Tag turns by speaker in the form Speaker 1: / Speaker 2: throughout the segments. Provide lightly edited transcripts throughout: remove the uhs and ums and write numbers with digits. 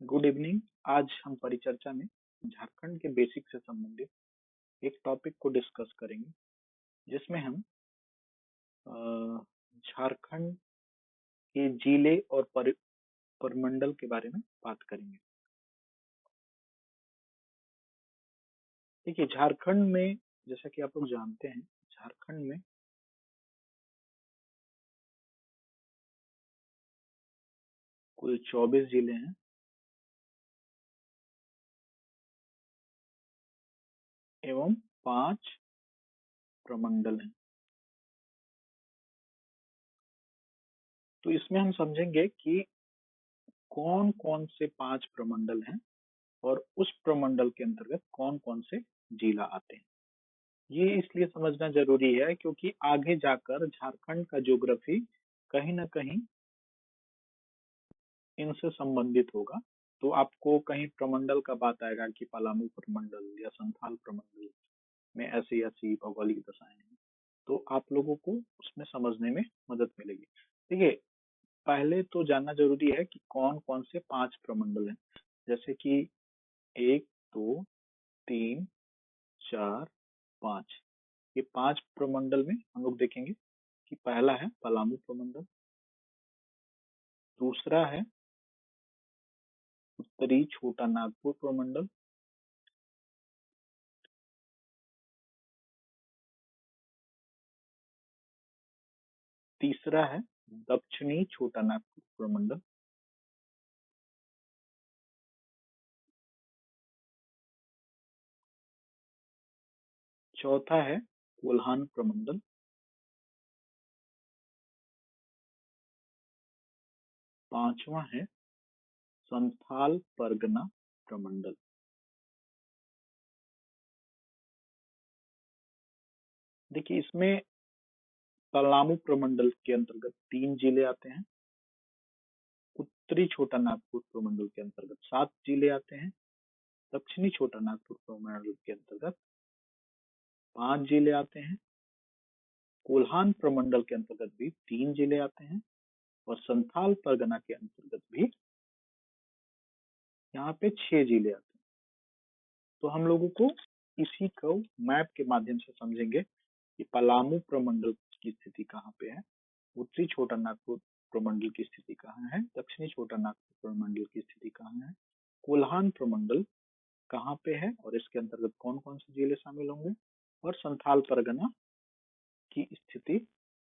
Speaker 1: Good evening. आज हम परिचर्चा में झारखंड के बेसिक से संबंधित एक टॉपिक को डिस्कस करेंगे, जिसमें हम झारखंड के जिले और परिमंडल के बारे में बात करेंगे। देखिए, झारखंड में जैसा कि आप लोग जानते हैं, झारखंड में कुल 24 जिले हैं एवं 5 प्रमंडल हैं। तो इसमें हम समझेंगे कि कौन कौन से 5 प्रमंडल हैं और उस प्रमंडल के अंतर्गत कौन कौन से जिला आते हैं। ये इसलिए समझना जरूरी है क्योंकि आगे जाकर झारखंड का ज्योग्राफी कहीं ना कहीं इनसे संबंधित होगा। तो आपको कहीं प्रमंडल का बात आएगा कि पलामू प्रमंडल या संथाल प्रमंडल में ऐसी ऐसी भौगोलिक दशाएं हैं, तो आप लोगों को उसमें समझने में मदद मिलेगी। देखिए, पहले तो जानना जरूरी है कि कौन कौन से 5 प्रमंडल हैं। जैसे कि 1, 2, 3, 4, 5, ये 5 प्रमंडल में हम लोग देखेंगे कि पहला है पलामू प्रमंडल, दूसरा है उत्तरी छोटा नागपुर प्रमंडल, तीसरा है दक्षिणी छोटा नागपुर प्रमंडल, चौथा है कोल्हान प्रमंडल, पांचवा है संथाल परगना प्रमंडल। देखिए, इसमें पलामू प्रमंडल के अंतर्गत 3 जिले आते हैं, उत्तरी छोटा नागपुर प्रमंडल के अंतर्गत 7 जिले आते हैं, दक्षिणी छोटा नागपुर प्रमंडल के अंतर्गत 5 जिले आते हैं, कोल्हान प्रमंडल के अंतर्गत भी 3 जिले आते हैं और संथाल परगना के अंतर्गत भी यहाँ पे 6 जिले आते हैं। तो हम लोगों को इसी को मैप के माध्यम से समझेंगे कि पलामू प्रमंडल की स्थिति कहाँ पे है, उत्तरी छोटा नागपुर प्रमंडल की स्थिति कहाँ है, दक्षिणी छोटा नागपुर प्रमंडल की स्थिति कहाँ है, कोल्हान प्रमंडल कहाँ पे है और इसके अंतर्गत कौन कौन से जिले शामिल होंगे, और संथाल परगना की स्थिति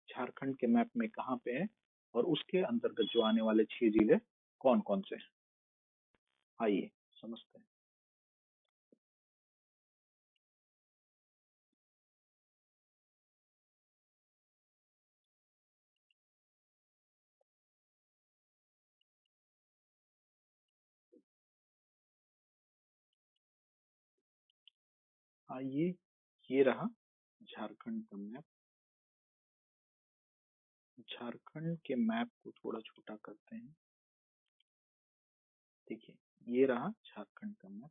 Speaker 1: झारखंड के मैप में कहाँ पे है और उसके अंतर्गत जो आने वाले 6 जिले कौन कौन से हैं। आइए समझते हैं। आइए, ये रहा झारखंड का मैप। झारखंड के मैप को थोड़ा छोटा करते हैं। देखिए, ये रहा झारखंड का मैप।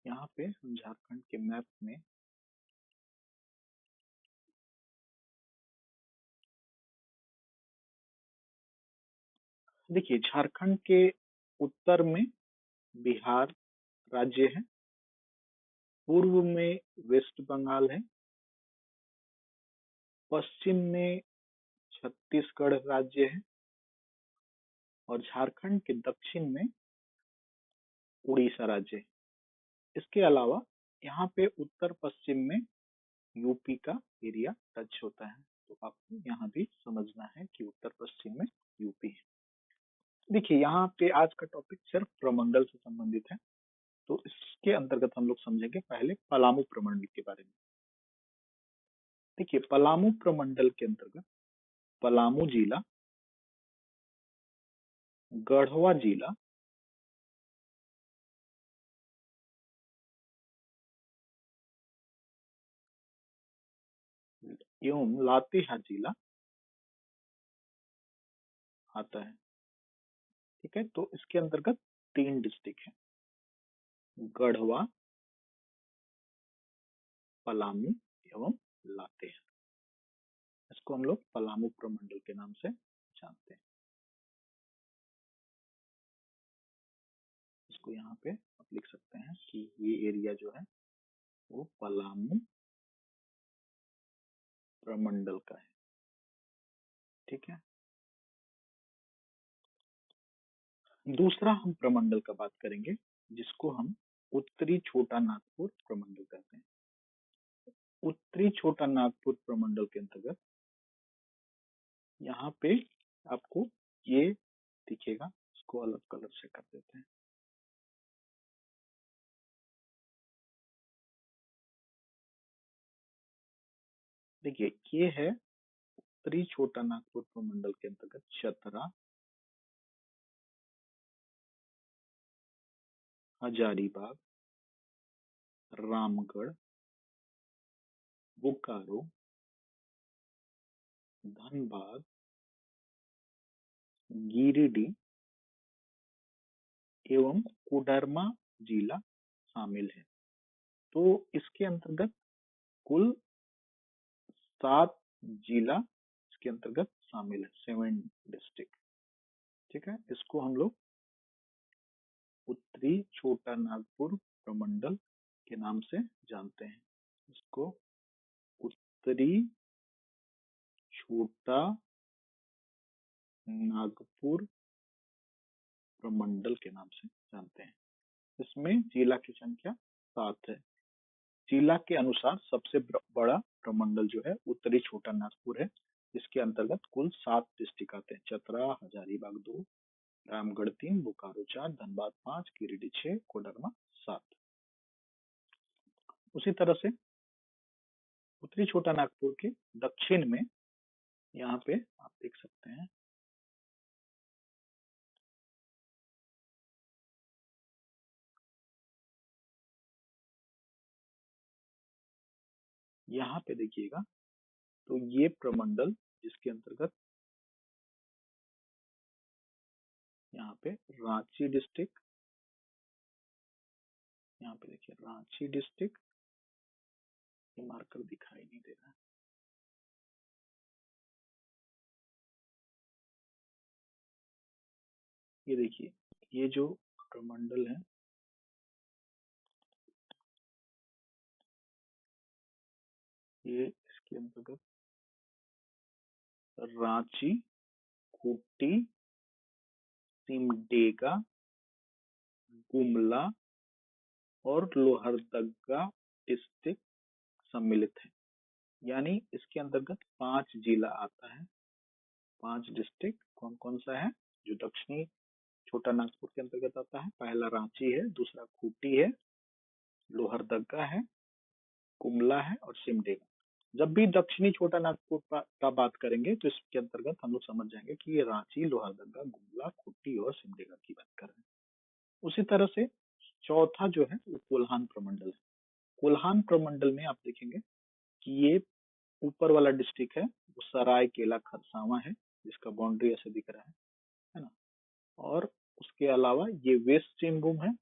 Speaker 1: यहाँ पे हम झारखंड के मैप में देखिए, झारखंड के उत्तर में बिहार राज्य है, पूर्व में वेस्ट बंगाल है, पश्चिम में छत्तीसगढ़ राज्य है और झारखंड के दक्षिण में उड़ीसा राज्य है। इसके अलावा यहाँ पे उत्तर पश्चिम में यूपी का एरिया टच होता है, तो आपको यहाँ भी समझना है कि उत्तर पश्चिम में यूपी है। देखिए, यहाँ पे आज का टॉपिक सिर्फ प्रमंडल से संबंधित है, तो इसके अंतर्गत हम लोग समझेंगे पहले पलामू प्रमंडल के बारे में। देखिए, पलामू प्रमंडल के अंतर्गत पलामू जिला, गढ़वा जिला, एवं लातेहार जिला आता है। ठीक है, तो इसके अंतर्गत 3 डिस्ट्रिक्ट है, गढ़वा, पलामू एवं लातेहार। इसको हम लोग पलामू प्रमंडल के नाम से जानते हैं। इसको यहाँ पे आप लिख सकते हैं कि ये एरिया जो है वो पलामू प्रमंडल का है। ठीक है, दूसरा हम प्रमंडल का बात करेंगे जिसको हम उत्तरी छोटा नागपुर प्रमंडल कहते हैं। उत्तरी छोटा नागपुर प्रमंडल के अंतर्गत यहाँ पे आपको ये दिखेगा, इसको अलग कलर से कर देते हैं। देखिए ये है उत्तरी छोटा नागपुर प्रमंडल के अंतर्गत चतरा, हजारीबाग, रामगढ़, बोकारो, धनबाद, गिरिडीह एवं कोडरमा जिला शामिल है। तो इसके अंतर्गत कुल 7 जिला इसके अंतर्गत शामिल है, 7 डिस्ट्रिक्ट। ठीक है, इसको हम लोग उत्तरी छोटा नागपुर प्रमंडल के नाम से जानते हैं। इसको उत्तरी छोटा नागपुर प्रमंडल के नाम से जानते हैं। इसमें जिला की संख्या 7 है। जिला के अनुसार सबसे बड़ा प्रमंडल जो है उत्तरी छोटा नागपुर है, इसके अंतर्गत कुल 7 डिस्ट्रिक्ट आते हैं। चतरा, हजारीबाग 2, रामगढ़ 3, बोकारो 4, धनबाद 5, गिरिडीह 6, कोडरमा 7। उसी तरह से उत्तरी छोटा नागपुर के दक्षिण में यहाँ पे आप देख सकते हैं यहाँ पे देखिएगा, तो ये प्रमंडल जिसके अंतर्गत यहाँ पे रांची डिस्ट्रिक्ट, यहाँ पे देखिए रांची डिस्ट्रिक्ट, ये मार्कर दिखाई नहीं दे रहा है। ये देखिए ये जो प्रमंडल है ये इसके अंतर्गत रांची, खूंटी, सिमडेगा, गुमला और लोहरदगा डिस्ट्रिक्ट सम्मिलित है। यानी इसके अंतर्गत 5 जिला आता है। 5 डिस्ट्रिक्ट कौन कौन सा है जो दक्षिणी छोटा नागपुर के अंतर्गत आता है? पहला रांची है, दूसरा खूंटी है, लोहरदगा है, गुमला है और सिमडेगा। जब भी दक्षिणी छोटा नागपुर का बात करेंगे तो इसके अंतर्गत हम लोग समझ जाएंगे कि ये रांची, लोहरदगा, गुमला, खूंटी और सिमडेगा की बात कर रहे हैं। उसी तरह से चौथा जो है वो कोल्हान प्रमंडल है। कोल्हान प्रमंडल में आप देखेंगे कि ये ऊपर वाला डिस्ट्रिक्ट है वो सराय केला खरसावां है, जिसका बाउंड्री ऐसे दिख रहा है ना। और उसके अलावा ये वेस्ट सिंहभूम है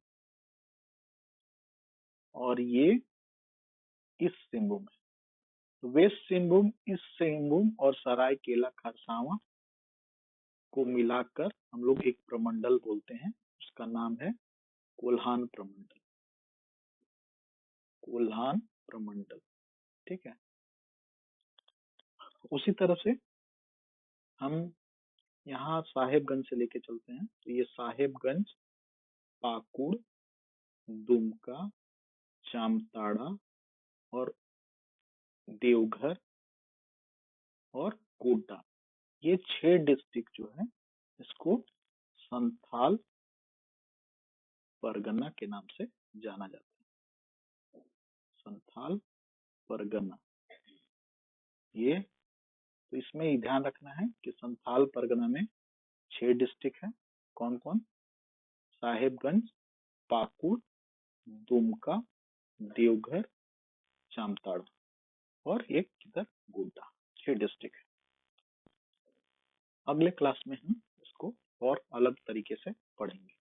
Speaker 1: और ये ईस्ट सिंहभूम है। तो वेस्ट सिंहभूम, ईस्ट सिंहभूम और सराय केला खरसावां को मिलाकर हम लोग एक प्रमंडल बोलते हैं, उसका नाम है कोल्हान प्रमंडल। कोल्हान प्रमंडल, ठीक है। उसी तरह से हम यहाँ साहेबगंज से लेके चलते हैं, तो ये साहेबगंज, पाकुड़, दुमका, जामताड़ा और देवघर और कोटा, ये 6 डिस्ट्रिक्ट जो है इसको संथाल परगना के नाम से जाना जाता है। संथाल परगना, ये तो इसमें ही ध्यान रखना है कि संथाल परगना में 6 डिस्ट्रिक्ट है। कौन कौन? साहेबगंज, पाकुड़, दुमका, देवघर, जामताड़ा और एक किधर गोड्डा, 6 डिस्ट्रिक्ट है। अगले क्लास में हम इसको और अलग तरीके से पढ़ेंगे।